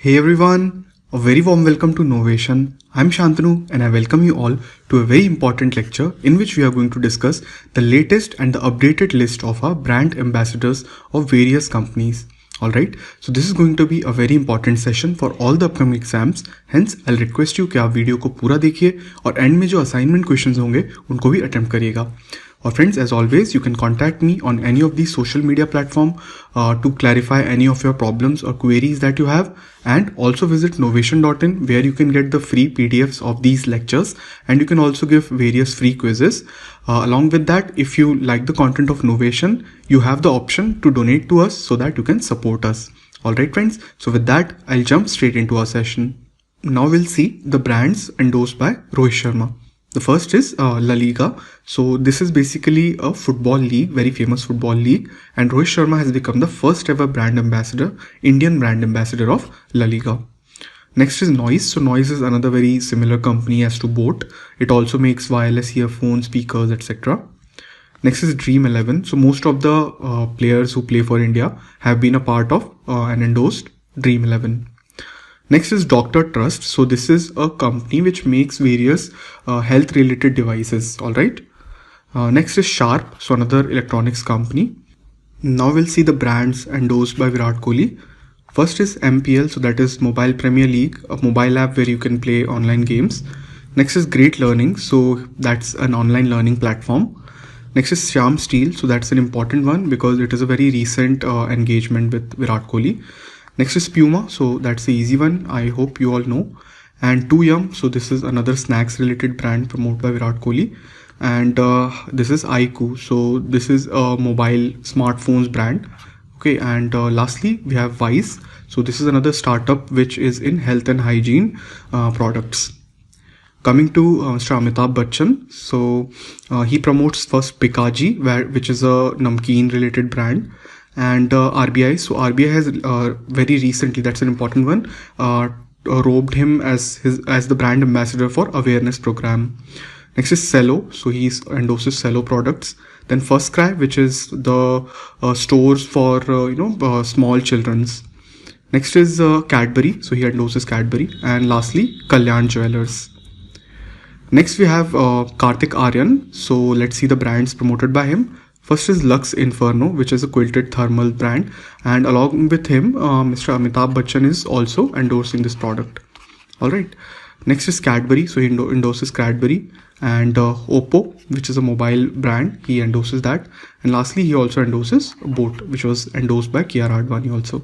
Hey everyone, a very warm welcome to Novation. I'm Shantanu and I welcome you all to a very important lecture in which we are going to discuss the latest and the updated list of our brand ambassadors of various companies. Alright, so this is going to be a very important session for all the upcoming exams. Hence, I'll request you कि आप video को पूरा देखिए और and में जो assignment questions होंगे उनको भी अटेम्प्ट करिएगा. Or friends, as always, you can contact me on any of these social media platform to clarify any of your problems or queries that you have, and also visit novation.in where you can get the free PDFs of these lectures and you can also give various free quizzes. Along with that, if you like the content of Novation, you have the option to donate to us so that you can support us. Alright friends, so with that, I'll jump straight into our session. Now we'll see the brands endorsed by Rohit Sharma. The first is La Liga. So this is basically a football league, very famous football league, and Rohit Sharma has become the first ever brand ambassador, Indian brand ambassador of La Liga. Next is Noise. So Noise is another very similar company as to Boat. It also makes wireless earphones, speakers, etc. Next is Dream 11. So most of the players who play for India have been a part of and endorsed Dream 11. Next is Dr. Trust. So this is a company which makes various health related devices. Alright. Next is Sharp. So another electronics company. Now we'll see the brands endorsed by Virat Kohli. First is MPL. So that is Mobile Premier League, a mobile app where you can play online games. Next is Great Learning. So that's an online learning platform. Next is Shyam Steel. So that's an important one because it is a very recent engagement with Virat Kohli. Next is Puma, so that's the easy one, I hope you all know. And 2Yum, so this is another snacks related brand promoted by Virat Kohli. And this is iQOO, so this is a mobile smartphones brand. Okay, and lastly we have Vice, so this is another startup which is in health and hygiene products. Coming to Mr. AMITABH Bachchan, so he promotes first Pikaji, which is a namkeen related brand. And RBI, so RBI has very recently, that's an important one, robed him as the brand ambassador for awareness program. Next is Cello, so he endorses Cello products. Then First Cry, which is the stores for small children's. Next is Cadbury, so he endorses Cadbury. And lastly, Kalyan Jewelers. Next we have KARTIK ARYAN, so let's see the brands promoted by him. First is Lux Inferno, which is a quilted thermal brand, and along with him, Mr. AMITABH Bachchan is also endorsing this product. Alright. Next is Cadbury, so he endorses Cadbury, and Oppo, which is a mobile brand, he endorses that. And lastly, he also endorses Boat, which was endorsed by Kiara Advani also.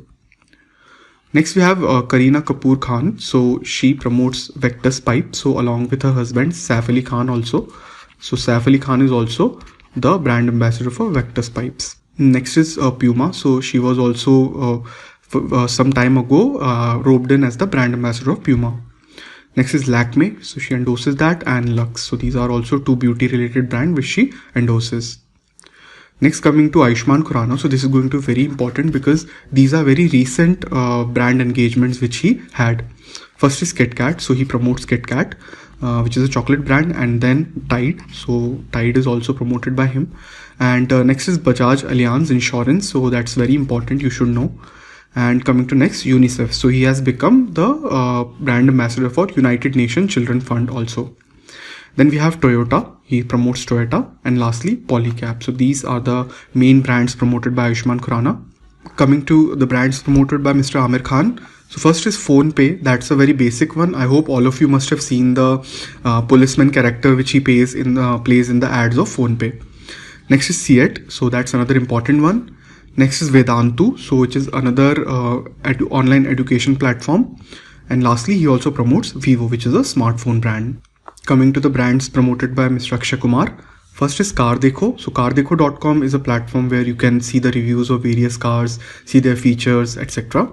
Next we have KAREENA Kapoor Khan, so she promotes Vectus Pipe, so along with her husband Saif Ali Khan also. So Saif Ali Khan is also the brand ambassador for Vectus Pipes. Next is Puma, so she was also some time ago robed in as the brand ambassador of Puma. Next is Lakme, so she endorses that, and Lux, so these are also two beauty related brands which she endorses. Next, coming to AYUSHMANN KHURRANA, so this is going to be very important because these are very recent brand engagements which he had. First is KitKat, so he promotes KitKat, which is a chocolate brand, and then Tide, so Tide is also promoted by him. And next is Bajaj Allianz Insurance, so that's very important, you should know. And coming to next, UNICEF, so he has become the brand ambassador for United Nations Children Fund also. Then we have Toyota, he promotes Toyota. And lastly, Polycab, so these are the main brands promoted by AYUSHMANN KHURRANA. Coming to the brands promoted by Mr. Aamir Khan, so first is PhonePe, that's a very basic one. I hope all of you must have seen the policeman character which he plays in the ads of PhonePe. Next is CET, so that's another important one. Next is Vedantu, so which is another online education platform. And lastly, he also promotes Vivo, which is a smartphone brand. Coming to the brands promoted by Mr. Akshay Kumar. First is Car Dekho. So cardekho.com is a platform where you can see the reviews of various cars, see their features, etc.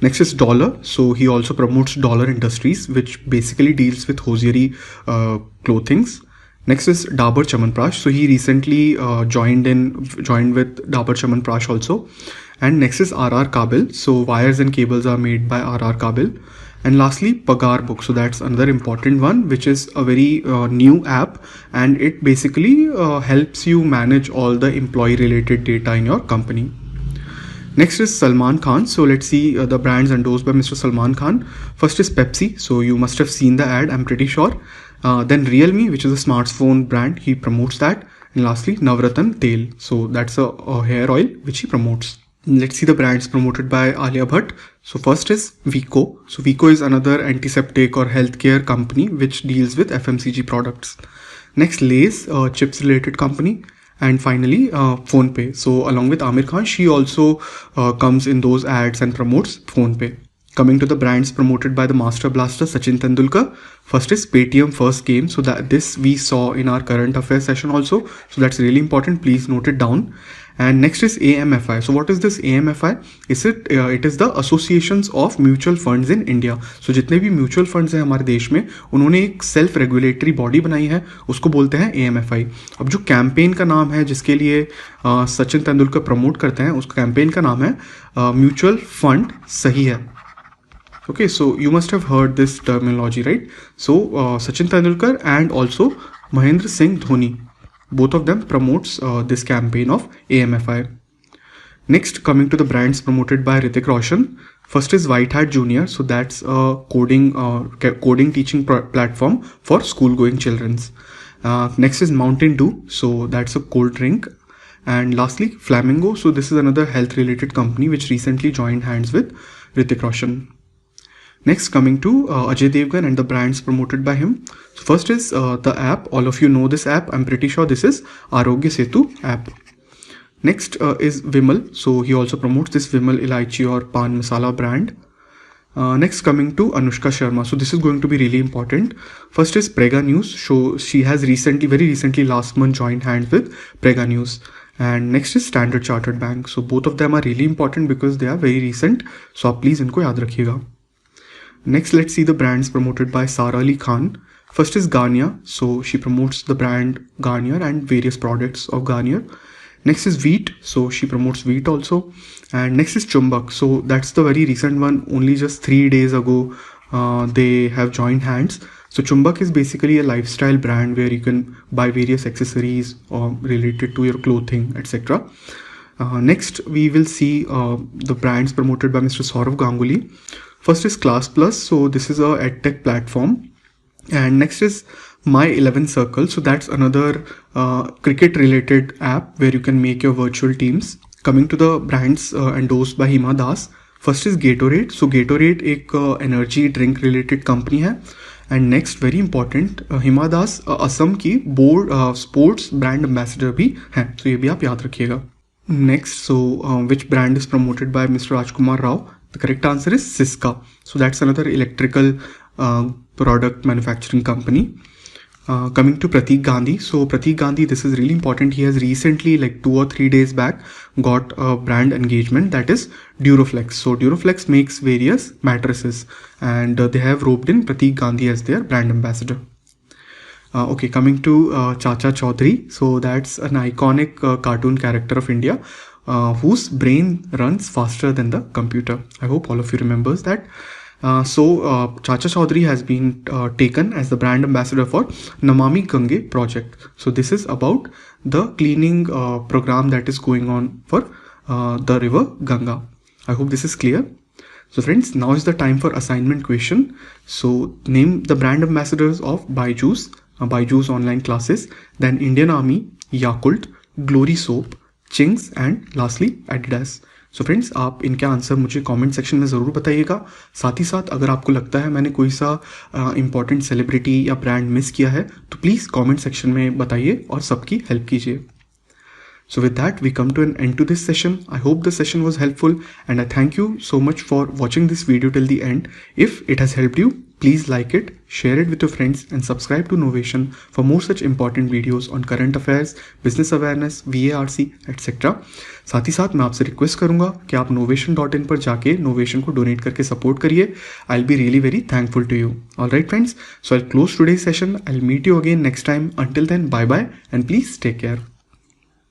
Next is Dollar. So he also promotes Dollar Industries, which basically deals with hosiery clothings. Next is Dabur Chyawanprash. So he recently joined with Dabur Chyawanprash also. And next is RR Kabil. So wires and cables are made by RR Kabil. And lastly, Pagar Book. So that's another important one, which is a very new app, and it basically helps you manage all the employee related data in your company. Next is Salman Khan. So let's see the brands endorsed by Mr. Salman Khan. First is Pepsi. So you must have seen the ad, I'm pretty sure. Then Realme, which is a smartphone brand, he promotes that. And lastly, Navratan Tel. So that's a hair oil which he promotes. Let's see the brands promoted by Alia Bhatt. So first is Vico. So Vico is another antiseptic or healthcare company which deals with FMCG products. Next, Lay's, chips related company. And finally, PhonePe. So along with Amir Khan, she also comes in those ads and promotes PhonePe. Coming to the brands promoted by the Master Blaster Sachin Tendulkar. First is Paytm First Game. So that this we saw in our current affairs session also. So that's really important. Please note it down. And next is AMFI. So what is this AMFI? It is the Associations of Mutual Funds in India. So जितने भी mutual funds हैं हमारे देश में उन्होंने एक self regulatory body बनाई है, उसको बोलते हैं AMFI. अब जो कैंपेन का नाम है जिसके लिए सचिन तेंदुलकर प्रमोट करते हैं, उस कैंपेन का नाम है म्यूचुअल फंड सही है. Okay, so you must have heard this terminology, right? So Sachin Tendulkar and also Mahendra Singh Dhoni, both of them promotes this campaign of AMFI. Next, coming to the brands promoted by HRITIK Roshan. First is White Hat Junior. So that's a coding teaching platform for school going children. Next is Mountain Dew. So that's a cold drink. And lastly, Flamingo. So this is another health related company which recently joined hands with HRITIK Roshan. Next, coming to Ajay Devgn and the brands promoted by him. So first is the app. All of you know this app. I'm pretty sure this is Arogya Setu app. Next is Vimal. So he also promotes this Vimal Ilaichi or Pan Masala brand. Next, coming to Anushka Sharma. So this is going to be really important. First is Prega News. So she has very recently last month joined hands with Prega News. And next is Standard Chartered Bank. So both of them are really important because they are very recent. So please इनको याद रखिएगा. Next, let's see the brands promoted by Sara Ali Khan. First is Garnier. So she promotes the brand Garnier and various products of Garnier. Next is Wheat. So she promotes Wheat also. And next is Chumbak. So that's the very recent one. Only just 3 days ago, they have joined hands. So Chumbak is basically a lifestyle brand where you can buy various accessories related to your clothing, etc. Next, we will see the brands promoted by Mr. Saurav Ganguly. First is Class Plus. So this is a edtech platform. And next is My 11 Circle. So that's another cricket related app where you can make your virtual teams. Coming to the brands endorsed by Hima Das. First is Gatorade. So Gatorade एक energy drink related company है. And next, very important, Hima Das Assam की board sports brand ambassador भी हैं. So ये भी आप याद रखिएगा. Next, so which brand is promoted by Mr. Rajkumar Rao? The correct answer is Siska. So that's another electrical product manufacturing company. Coming to Pratik Gandhi. So Pratik Gandhi, this is really important. He has recently, like 2 or 3 days back, got a brand engagement, that is Duroflex. So Duroflex makes various mattresses and they have roped in Pratik Gandhi as their brand ambassador. Okay, coming to Chacha Chaudhary. So that's an iconic cartoon character of India whose brain runs faster than the computer. I hope all of you remembers that. Chacha Chaudhary has been taken as the brand ambassador for Namami Gange project. So this is about the cleaning program that is going on for the river Ganga. I hope this is clear. So friends, now is the time for assignment question. So name the brand ambassadors of Byju's online classes, then Indian Army, Yakult, Glory Soap, Chings and lastly Adidas. So friends, आप इनके answer मुझे comment section में ज़रूर बताइएगा. साथ ही साथ अगर आपको लगता है मैंने कोई सा इंपॉर्टेंट सेलिब्रिटी या ब्रांड मिस किया है तो प्लीज़ कमेंट सेक्शन में बताइए और सबकी हेल्प कीजिए. So with that, we come to an end to this session. I hope the session was helpful and I thank you so much for watching this video till the end. If it has helped you, please like it, share it with your friends and subscribe to Novation for more such important videos on current affairs, business awareness, VARC, etc. साथ ही साथ मैं आपसे request करूंगा कि आप novation.in पर जाके Novation को डोनेट करके सपोर्ट करिए. I'll be really very thankful to you. Alright friends, so I'll close today's session. I'll meet you again next time. Until then, bye bye and please take care.